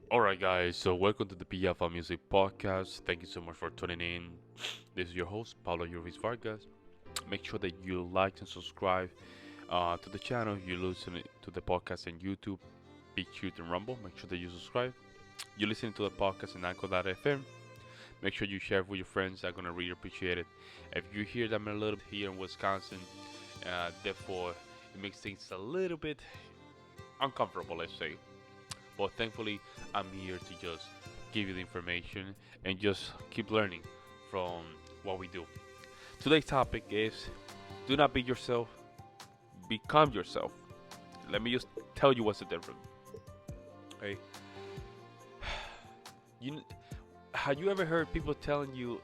Alright, guys, so welcome to the PFL Music Podcast. Thank you so much for tuning in. This is your host, Pablo Ruiz Vargas. Make sure that you like and subscribe to the channel. You listen to the podcast on YouTube, Big Cute and Rumble. Make sure that you subscribe. You listen to the podcast in Anchor.fm. Make sure you share it with your friends. I'm going to really appreciate it. If you hear that I'm a little bit here in Wisconsin, therefore, it makes things a little bit uncomfortable, let's say. But thankfully, I'm here to just give you the information and just keep learning from what we do. Today's topic is do not be yourself, become yourself. Let me just tell you what's the difference. Okay. You have you ever heard people telling you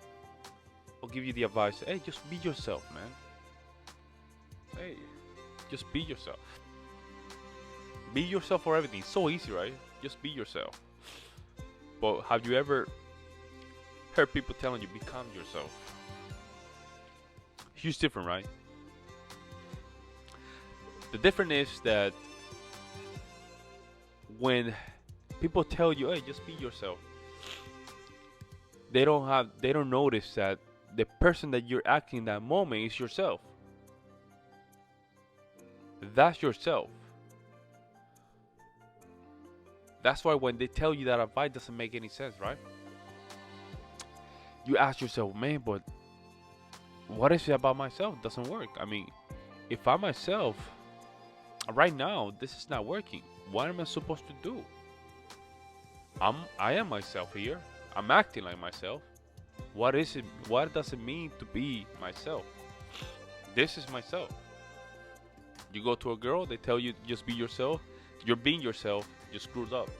or give you the advice, hey, just be yourself, man. Hey, just be yourself. Be yourself for everything. It's so easy, right? Just be yourself. But have you ever heard people telling you become yourself? Huge different, right? The difference is that when people tell you, hey, just be yourself, they don't notice that the person that you're acting in that moment is yourself. That's yourself. That's why when they tell you that advice doesn't make any sense, right? You ask yourself, man, but what is it about myself doesn't work? I mean, if I'm myself, right now, this is not working. What am I supposed to do? I am myself here. I'm acting like myself. What is it? What does it mean to be myself? This is myself. You go to a girl, they tell you just be yourself. You're being yourself, you screwed up.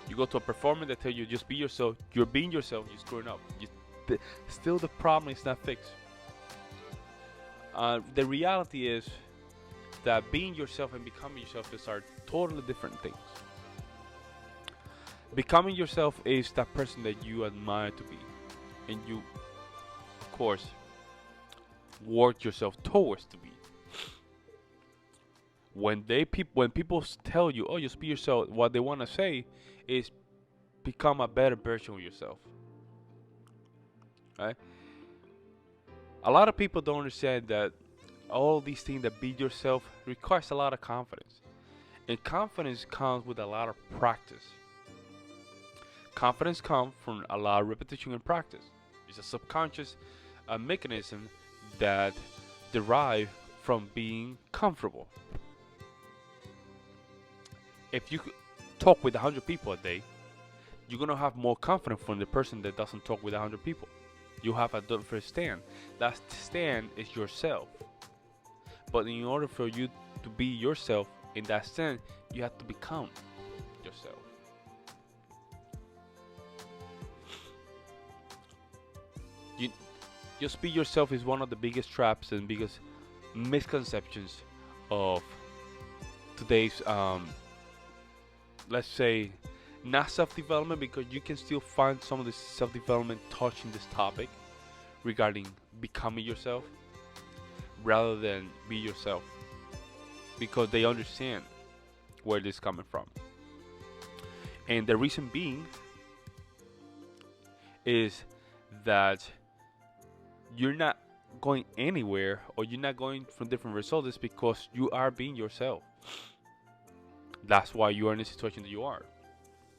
You go to a performance, they tell you just be yourself. You're being yourself, you're screwing up. Still, the problem is not fixed. The reality is that being yourself and becoming yourself are totally different things. Becoming yourself is that person that you admire to be, and you, of course, work yourself towards to be. When people tell you, "Oh, just be yourself," what they want to say is become a better version of yourself. Right? A lot of people don't understand that all these things that be yourself requires a lot of confidence, and confidence comes with a lot of practice. Confidence comes from a lot of repetition and practice. It's a subconscious mechanism that derive from being comfortable. If you talk with 100 people a day, you're gonna have more confidence from the person that doesn't talk with 100 people. You have a different stand. That stand is yourself. But in order for you to be yourself in that stand, you have to become yourself. You just be yourself is one of the biggest traps and biggest misconceptions of today's let's say not self-development, because you can still find some of this self-development touching this topic regarding becoming yourself rather than be yourself, because they understand where this is coming from. And the reason being is that you're not going anywhere or you're not going from different results is because you are being yourself. That's why you are in the situation that you are.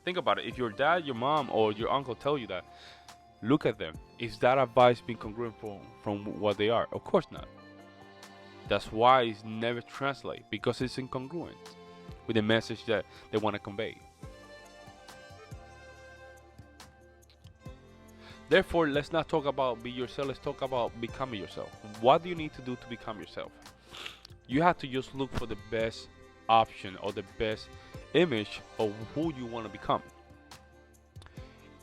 Think about it. If your dad, your mom, or your uncle tell you that, look at them. Is that advice being congruent from what they are? Of course not. That's why it's never translate, because it's incongruent with the message that they want to convey. Therefore, let's not talk about be yourself. Let's talk about becoming yourself. What do you need to do to become yourself? You have to just look for the best option or the best image of who you want to become.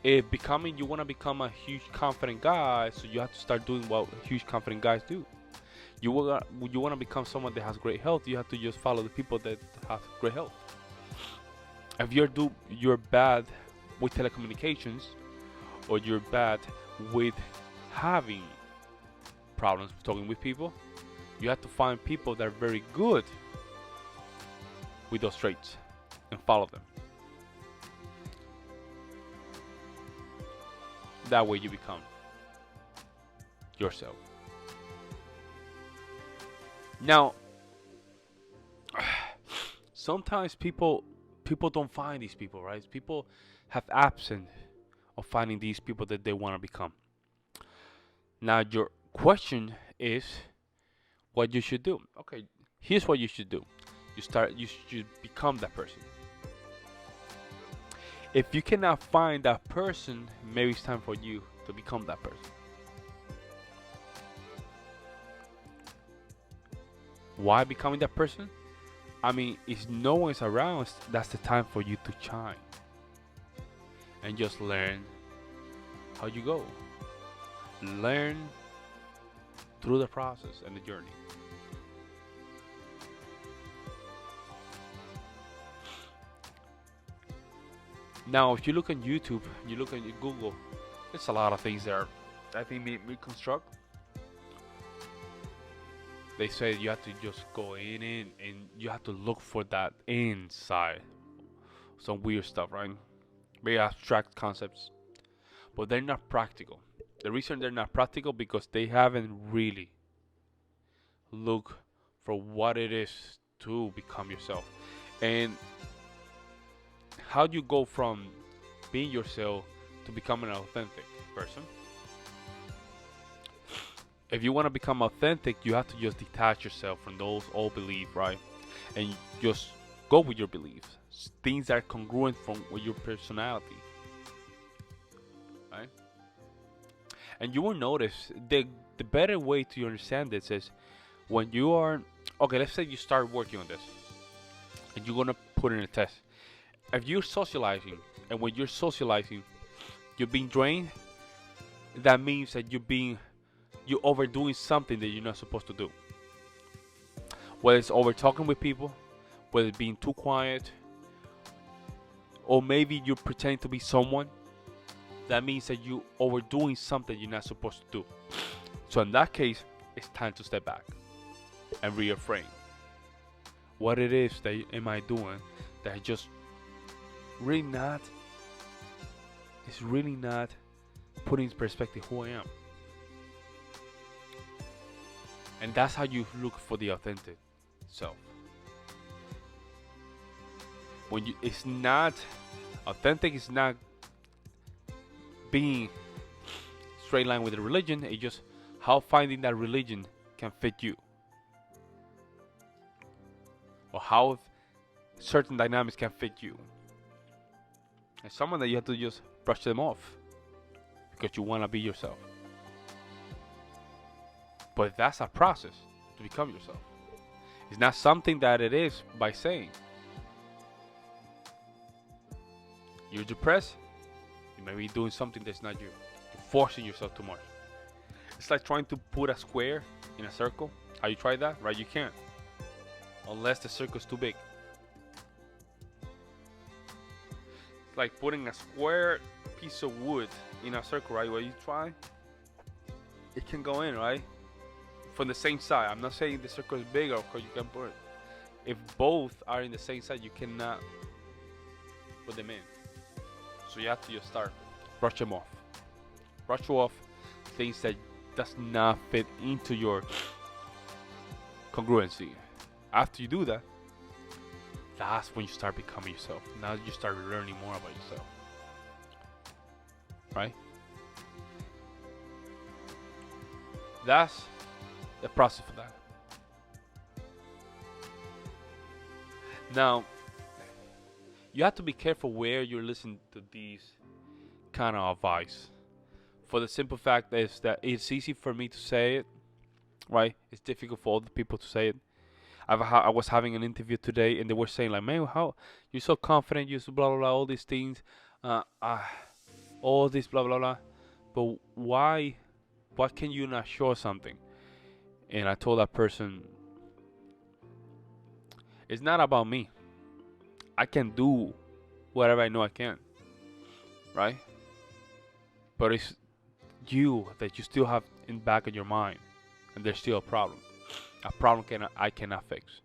If becoming, you want to become a huge confident guy, so you have to start doing what huge confident guys do. You want to become someone that has great health, you have to just follow the people that have great health. If you're bad with telecommunications, or you're bad with having problems talking with people, you have to find people that are very good with those traits and follow them. That way you become yourself. Now, sometimes people don't find these people, right? People have absent of finding these people that they want to become. Now, your question is what you should do. Okay, here's what you should do. You should become that person. If you cannot find that person, maybe it's time for you to become that person. Why becoming that person? I mean, if no one's around, that's the time for you to shine and just learn how you go. Learn through the process and the journey. Now, if you look on YouTube, you look on Google, there's a lot of things there. I think we construct. They say you have to just go in and you have to look for that inside. Some weird stuff, right? Very abstract concepts, but they're not practical. The reason they're not practical because they haven't really looked for what it is to become yourself. And how do you go from being yourself to becoming an authentic person? If you want to become authentic, you have to just detach yourself from those old beliefs, right? And just go with your beliefs. Things that are congruent with your personality, right? And you will notice the better way to understand this is when you are, okay, let's say you start working on this and you're going to put in a test. If you're socializing, and when you're socializing, you're being drained, that means that you're overdoing something that you're not supposed to do. Whether it's over talking with people, whether it's being too quiet, or maybe you're pretending to be someone, that means that you're overdoing something you're not supposed to do. So in that case, it's time to step back and reframe. What it is that am I doing that I just really not, it's really not putting in perspective who I am. And that's how you look for the authentic self. When it's not authentic, it's not being straight line with the religion. It's just how finding that religion can fit you, or how certain dynamics can fit you. It's someone that you have to just brush them off because you want to be yourself. But that's a process to become yourself. It's not something that it is by saying. You're depressed, you may be doing something that's not you. You're forcing yourself too much. It's like trying to put a square in a circle. How you try that? Right? You can't. Unless the circle's too big. It's like putting a square piece of wood in a circle, right? Where you try, it can go in, right? From the same side. I'm not saying the circle is bigger, of course you can put it. If both are in the same side, you cannot put them in. So you have to just start, brush them off. Brush off things that does not fit into your congruency. After you do that, that's when you start becoming yourself. Now you start learning more about yourself. Right? That's the process for that. Now, you have to be careful where you're listening to these kind of advice. For the simple fact is that it's easy for me to say it, right? It's difficult for other people to say it. I was having an interview today, and they were saying like, "Man, how you're so confident? You're so blah blah blah, all these things, all this blah blah blah. But why can you not show something?" And I told that person, it's not about me. I can do whatever I know I can, right? But it's you that you still have in the back of your mind, and there's still a problem. A problem I cannot fix.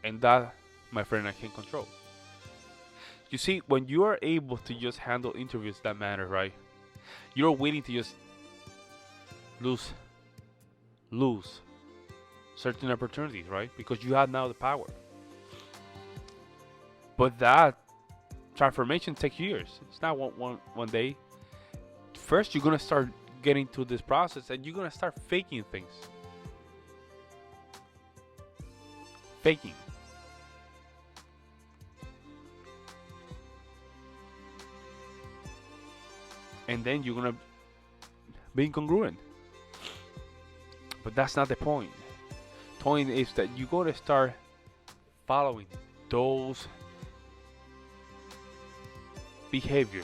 And that, my friend, I can't control. You see, when you are able to just handle interviews that matter, right? You're willing to just lose lose certain opportunities, right? Because you have now the power. But that transformation takes years. It's not one day. First, you're gonna start getting to this process, and you're gonna start faking things. Faking. And then you're gonna be incongruent. But that's not the point. The point is that you're gonna start following those behaviors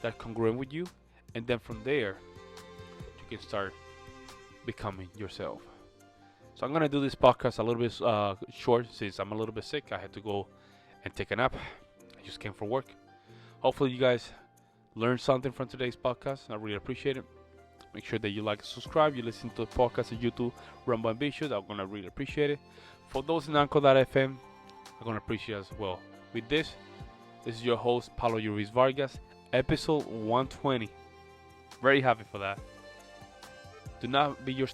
that are congruent with you, and then from there you can start becoming yourself. So I'm gonna do this podcast a little bit short since I'm a little bit sick. I had to go and take a nap. I just came from work. Hopefully you guys learned something from today's podcast. I really appreciate it. Make sure that you like and subscribe. You listen to the podcast on YouTube, Rumble Ambitious. I'm gonna really appreciate it. For those in Anchor.fm, I'm gonna appreciate it as well. With this is your host Pablo Ruiz Vargas, episode 120. Very happy for that. Do not be your